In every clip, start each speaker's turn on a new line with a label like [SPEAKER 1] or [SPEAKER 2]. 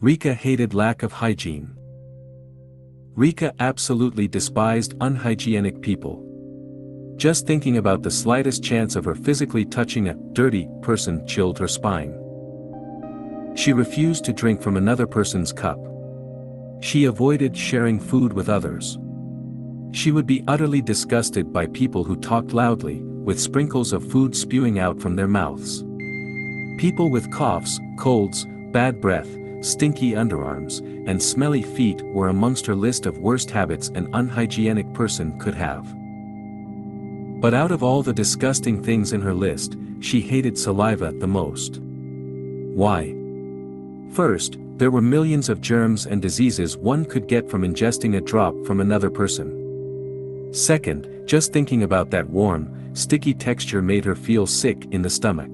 [SPEAKER 1] Rika hated lack of hygiene. Rika absolutely despised unhygienic people. Just thinking about the slightest chance of her physically touching a dirty person chilled her spine. She refused to drink from another person's cup. She avoided sharing food with others. She would be utterly disgusted by people who talked loudly, with sprinkles of food spewing out from their mouths. People with coughs, colds, bad breath, stinky underarms, and smelly feet were amongst her list of worst habits an unhygienic person could have. But out of all the disgusting things in her list, she hated saliva the most. Why? First, there were millions of germs and diseases one could get from ingesting a drop from another person. Second, just thinking about that warm, sticky texture made her feel sick in the stomach.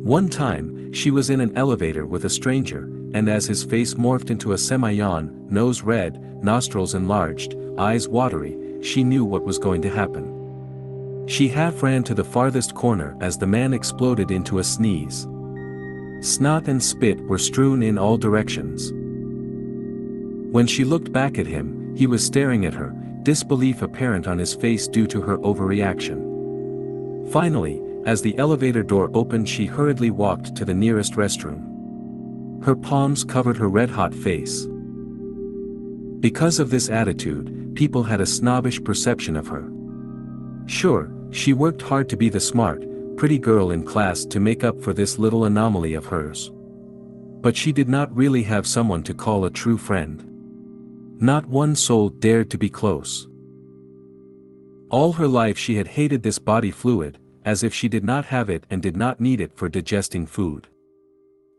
[SPEAKER 1] One time, she was in an elevator with a stranger, and as his face morphed into a semi-yawn, nose red, nostrils enlarged, eyes watery, she knew what was going to happen. She half ran to the farthest corner as the man exploded into a sneeze. Snot and spit were strewn in all directions. When she looked back at him, he was staring at her, disbelief apparent on his face due to her overreaction. Finally, as the elevator door opened, she hurriedly walked to the nearest restroom. Her palms covered her red-hot face. Because of this attitude, people had a snobbish perception of her. Sure, she worked hard to be the smart, pretty girl in class to make up for this little anomaly of hers. But she did not really have someone to call a true friend. Not one soul dared to be close. All her life she had hated this body fluid, as if she did not have it and did not need it for digesting food.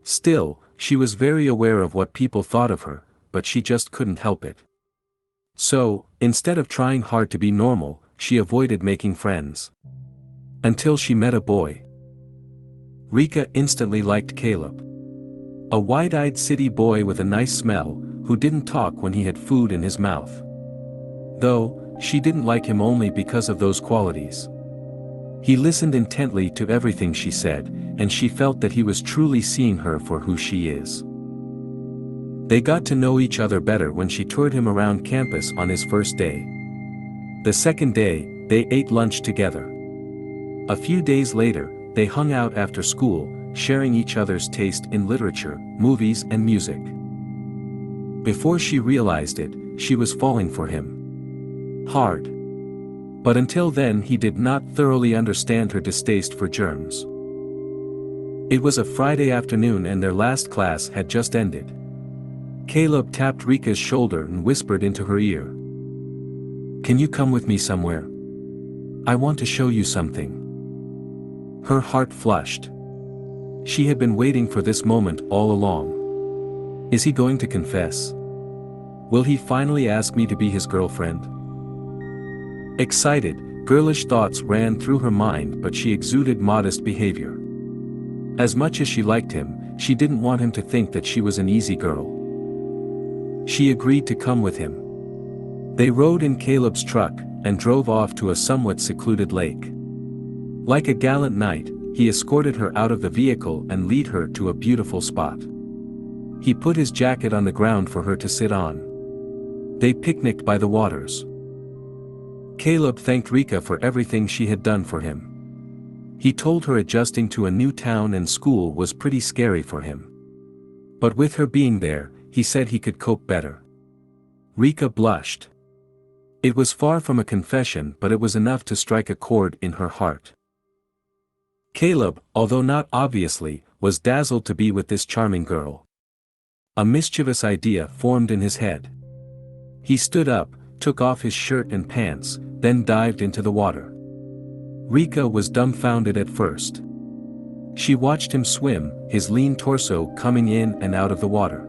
[SPEAKER 1] Still, she was very aware of what people thought of her, but she just couldn't help it. So, instead of trying hard to be normal, she avoided making friends. Until she met a boy. Rika instantly liked Caleb. A wide-eyed city boy with a nice smell, who didn't talk when he had food in his mouth. Though, she didn't like him only because of those qualities. He listened intently to everything she said, and she felt that he was truly seeing her for who she is. They got to know each other better when she toured him around campus on his first day. The second day, they ate lunch together. A few days later, they hung out after school, sharing each other's taste in literature, movies and music. Before she realized it, she was falling for him. Hard. But until then he did not thoroughly understand her distaste for germs. It was a Friday afternoon and their last class had just ended. Caleb tapped Rika's shoulder and whispered into her ear. "Can you come with me somewhere? I want to show you something." Her heart flushed. She had been waiting for this moment all along. Is he going to confess? Will he finally ask me to be his girlfriend? Excited, girlish thoughts ran through her mind, but she exuded modest behavior. As much as she liked him, she didn't want him to think that she was an easy girl. She agreed to come with him. They rode in Caleb's truck, and drove off to a somewhat secluded lake. Like a gallant knight, he escorted her out of the vehicle and led her to a beautiful spot. He put his jacket on the ground for her to sit on. They picnicked by the waters. Caleb thanked Rika for everything she had done for him. He told her adjusting to a new town and school was pretty scary for him. But with her being there, he said he could cope better. Rika blushed. It was far from a confession, but it was enough to strike a chord in her heart. Caleb, although not obviously, was dazzled to be with this charming girl. A mischievous idea formed in his head. He stood up, took off his shirt and pants, then dived into the water. Rika was dumbfounded at first. She watched him swim, his lean torso coming in and out of the water.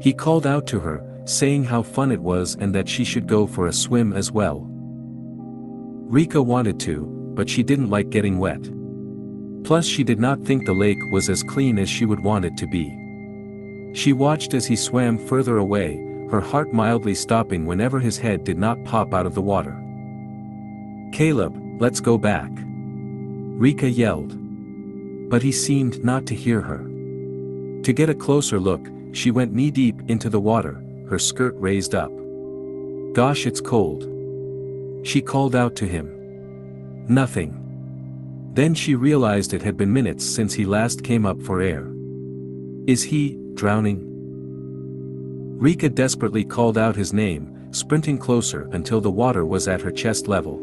[SPEAKER 1] He called out to her, saying how fun it was and that she should go for a swim as well. Rika wanted to, but she didn't like getting wet. Plus she did not think the lake was as clean as she would want it to be. She watched as he swam further away, her heart mildly stopping whenever his head did not pop out of the water. "Caleb, let's go back," Rika yelled. But he seemed not to hear her. To get a closer look, she went knee-deep into the water, her skirt raised up. "Gosh, it's cold." She called out to him. Nothing. Then she realized it had been minutes since he last came up for air. "Is he drowning?" Rika desperately called out his name, sprinting closer until the water was at her chest level.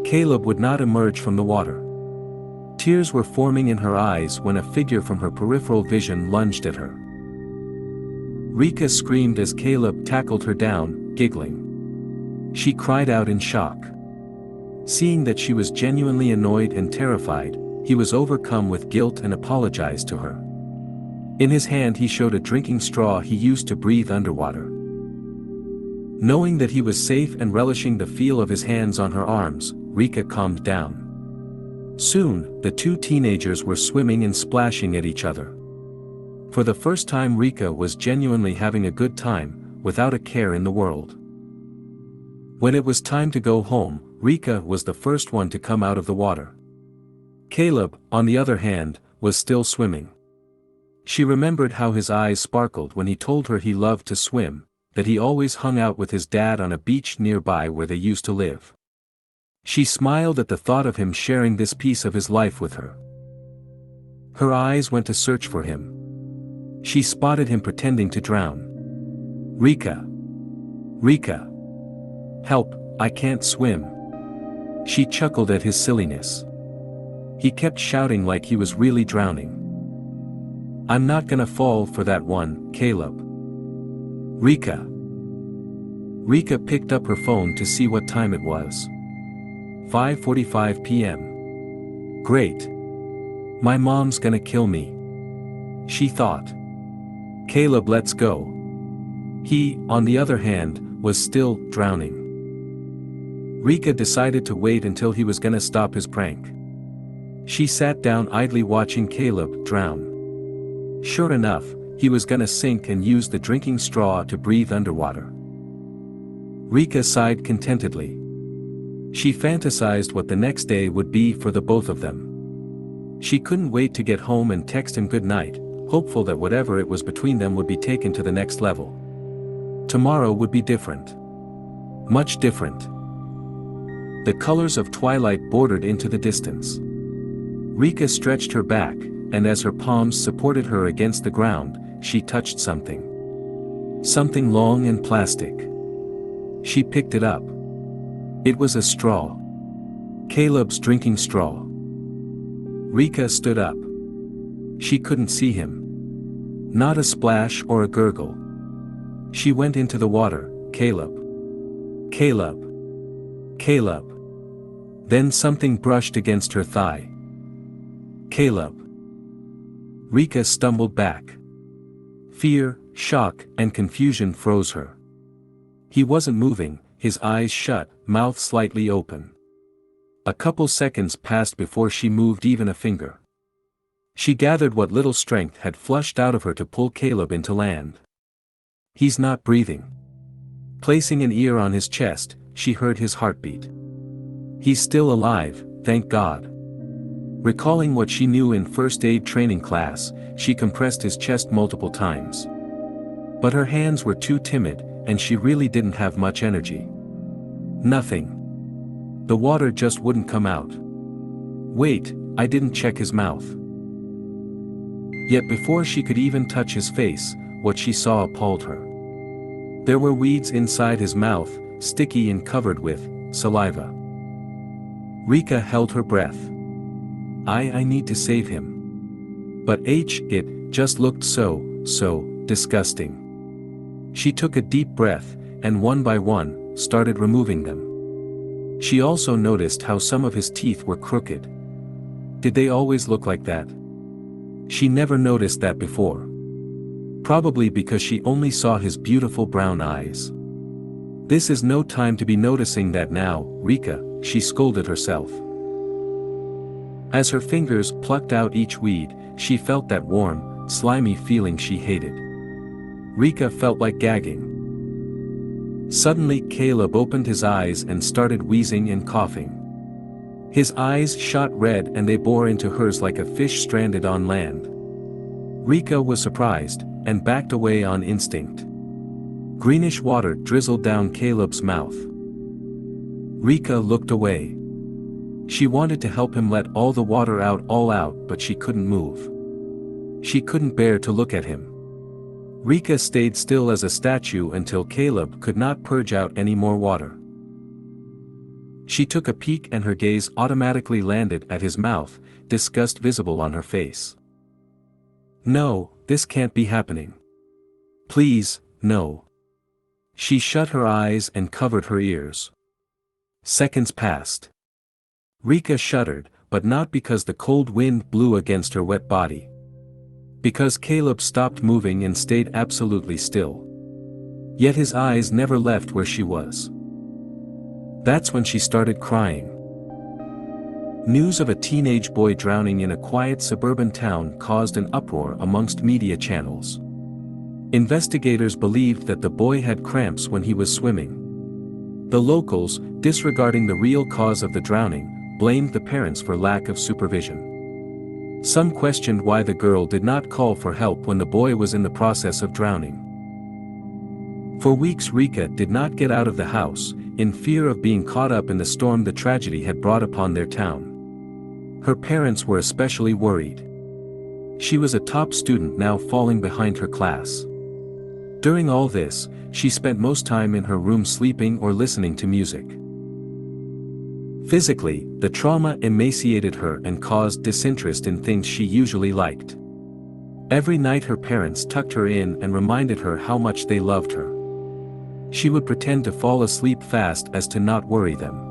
[SPEAKER 1] Caleb would not emerge from the water. Tears were forming in her eyes when a figure from her peripheral vision lunged at her. Rika screamed as Caleb tackled her down, giggling. She cried out in shock. Seeing that she was genuinely annoyed and terrified, he was overcome with guilt and apologized to her. In his hand he showed a drinking straw he used to breathe underwater. Knowing that he was safe and relishing the feel of his hands on her arms, Rika calmed down. Soon, the two teenagers were swimming and splashing at each other. For the first time Rika was genuinely having a good time, without a care in the world. When it was time to go home, Rika was the first one to come out of the water. Caleb, on the other hand, was still swimming. She remembered how his eyes sparkled when he told her he loved to swim, that he always hung out with his dad on a beach nearby where they used to live. She smiled at the thought of him sharing this piece of his life with her. Her eyes went to search for him. She spotted him pretending to drown. "Rika! Rika! Help, I can't swim." She chuckled at his silliness. He kept shouting like he was really drowning. "I'm not gonna fall for that one, Caleb." "Rika!" Rika picked up her phone to see what time it was. 5:45 p.m. "Great. My mom's gonna kill me," she thought. "Caleb, let's go." He, on the other hand, was still drowning. Rika decided to wait until he was gonna stop his prank. She sat down idly watching Caleb drown. Sure enough, he was gonna sink and use the drinking straw to breathe underwater. Rika sighed contentedly. She fantasized what the next day would be for the both of them. She couldn't wait to get home and text him good night, hopeful that whatever it was between them would be taken to the next level. Tomorrow would be different. Much different. The colors of twilight bordered into the distance. Rika stretched her back, and as her palms supported her against the ground, she touched something. Something long and plastic. She picked it up. It was a straw. Caleb's drinking straw. Rika stood up. She couldn't see him. Not a splash or a gurgle. She went into the water. "Caleb. Caleb. Caleb." Then something brushed against her thigh. "Caleb." Rika stumbled back. Fear, shock, and confusion froze her. He wasn't moving, his eyes shut, mouth slightly open. A couple seconds passed before she moved even a finger. She gathered what little strength had flushed out of her to pull Caleb into land. "He's not breathing." Placing an ear on his chest, she heard his heartbeat. "He's still alive, thank God." Recalling what she knew in first aid training class, she compressed his chest multiple times. But her hands were too timid, and she really didn't have much energy. Nothing. The water just wouldn't come out. "Wait, I didn't check his mouth." Yet before she could even touch his face, what she saw appalled her. There were weeds inside his mouth, sticky and covered with saliva. Rika held her breath. I need to save him. But it just looked so disgusting. She took a deep breath, and one by one, started removing them. She also noticed how some of his teeth were crooked. Did they always look like that? She never noticed that before. Probably because she only saw his beautiful brown eyes. "This is no time to be noticing that now, Rika," she scolded herself. As her fingers plucked out each weed, she felt that warm, slimy feeling she hated. Rika felt like gagging. Suddenly Caleb opened his eyes and started wheezing and coughing. His eyes shot red and they bore into hers like a fish stranded on land. Rika was surprised, and backed away on instinct. Greenish water drizzled down Caleb's mouth. Rika looked away. She wanted to help him let all the water out, but she couldn't move. She couldn't bear to look at him. Rika stayed still as a statue until Caleb could not purge out any more water. She took a peek and her gaze automatically landed at his mouth, disgust visible on her face. No, this can't be happening. Please, no. She shut her eyes and covered her ears. Seconds passed. Rika shuddered, but not because the cold wind blew against her wet body. Because Caleb stopped moving and stayed absolutely still. Yet his eyes never left where she was. That's when she started crying. News of a teenage boy drowning in a quiet suburban town caused an uproar amongst media channels. Investigators believed that the boy had cramps when he was swimming. The locals, disregarding the real cause of the drowning, blamed the parents for lack of supervision. Some questioned why the girl did not call for help when the boy was in the process of drowning. For weeks Rika did not get out of the house, in fear of being caught up in the storm the tragedy had brought upon their town. Her parents were especially worried. She was a top student now falling behind her class. During all this, she spent most time in her room sleeping or listening to music. Physically, the trauma emaciated her and caused disinterest in things she usually liked. Every night her parents tucked her in and reminded her how much they loved her. She would pretend to fall asleep fast as to not worry them.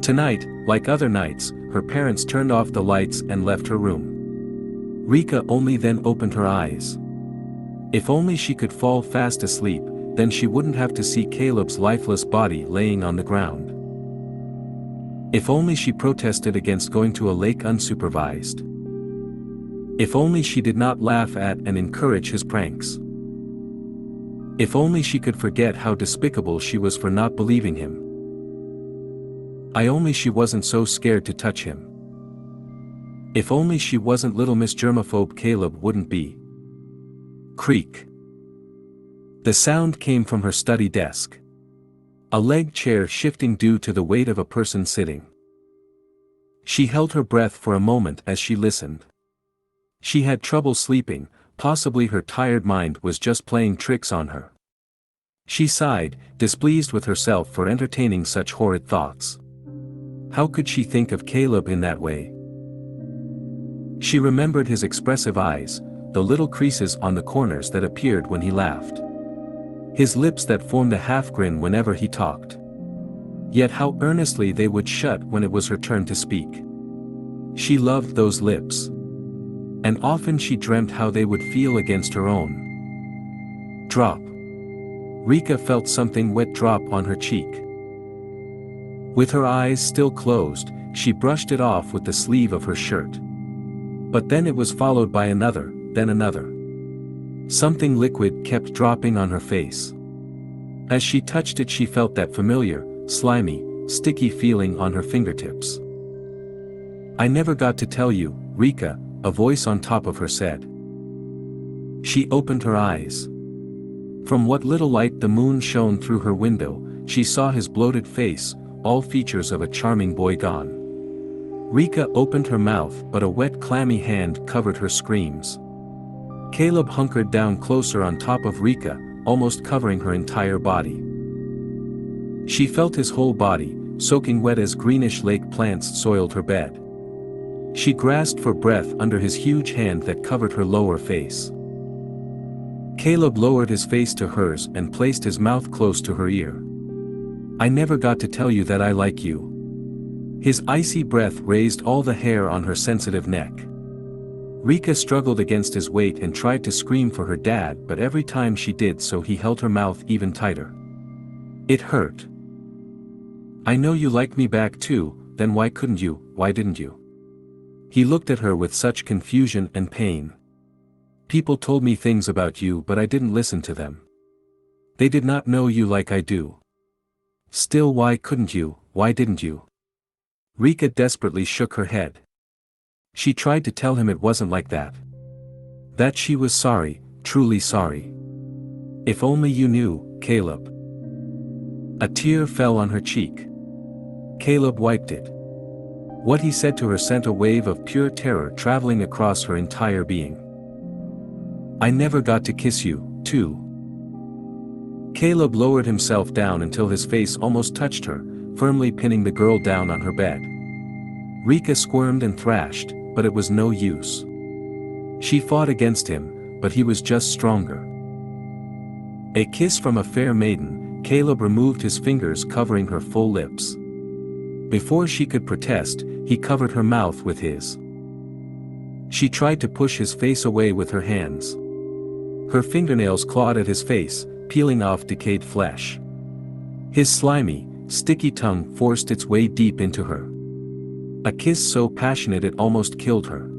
[SPEAKER 1] Tonight, like other nights, her parents turned off the lights and left her room. Rika only then opened her eyes. If only she could fall fast asleep, then she wouldn't have to see Caleb's lifeless body laying on the ground. If only she protested against going to a lake unsupervised. If only she did not laugh at and encourage his pranks. If only she could forget how despicable she was for not believing him. Only she wasn't so scared to touch him. If only she wasn't little Miss Germaphobe Caleb wouldn't be. Creak. The sound came from her study desk. A leg chair shifting due to the weight of a person sitting. She held her breath for a moment as she listened. She had trouble sleeping, possibly her tired mind was just playing tricks on her. She sighed, displeased with herself for entertaining such horrid thoughts. How could she think of Caleb in that way? She remembered his expressive eyes, the little creases on the corners that appeared when he laughed. His lips that formed a half-grin whenever he talked. Yet how earnestly they would shut when it was her turn to speak. She loved those lips. And often she dreamt how they would feel against her own. Drop. Rika felt something wet drop on her cheek. With her eyes still closed, she brushed it off with the sleeve of her shirt. But then it was followed by another, then another. Something liquid kept dropping on her face. As she touched it she felt that familiar, slimy, sticky feeling on her fingertips. I never got to tell you, Rika, a voice on top of her said. She opened her eyes. From what little light the moon shone through her window, she saw his bloated face, all features of a charming boy gone. Rika opened her mouth but a wet clammy hand covered her screams. Caleb hunkered down closer on top of Rika, almost covering her entire body. She felt his whole body, soaking wet as greenish lake plants soiled her bed. She grasped for breath under his huge hand that covered her lower face. Caleb lowered his face to hers and placed his mouth close to her ear. I never got to tell you that I like you. His icy breath raised all the hair on her sensitive neck. Rika struggled against his weight and tried to scream for her dad, but every time she did so he held her mouth even tighter. It hurt. I know you like me back too, then why didn't you? He looked at her with such confusion and pain. People told me things about you but I didn't listen to them. They did not know you like I do. Still why didn't you? Rika desperately shook her head. She tried to tell him it wasn't like that. That she was sorry, truly sorry. If only you knew, Caleb. A tear fell on her cheek. Caleb wiped it. What he said to her sent a wave of pure terror traveling across her entire being. I never got to kiss you, too. Caleb lowered himself down until his face almost touched her, firmly pinning the girl down on her bed. Rika squirmed and thrashed, but it was no use. She fought against him, but he was just stronger. A kiss from a fair maiden, Caleb removed his fingers covering her full lips. Before she could protest, he covered her mouth with his. She tried to push his face away with her hands. Her fingernails clawed at his face, peeling off decayed flesh. His slimy, sticky tongue forced its way deep into her. A kiss so passionate it almost killed her.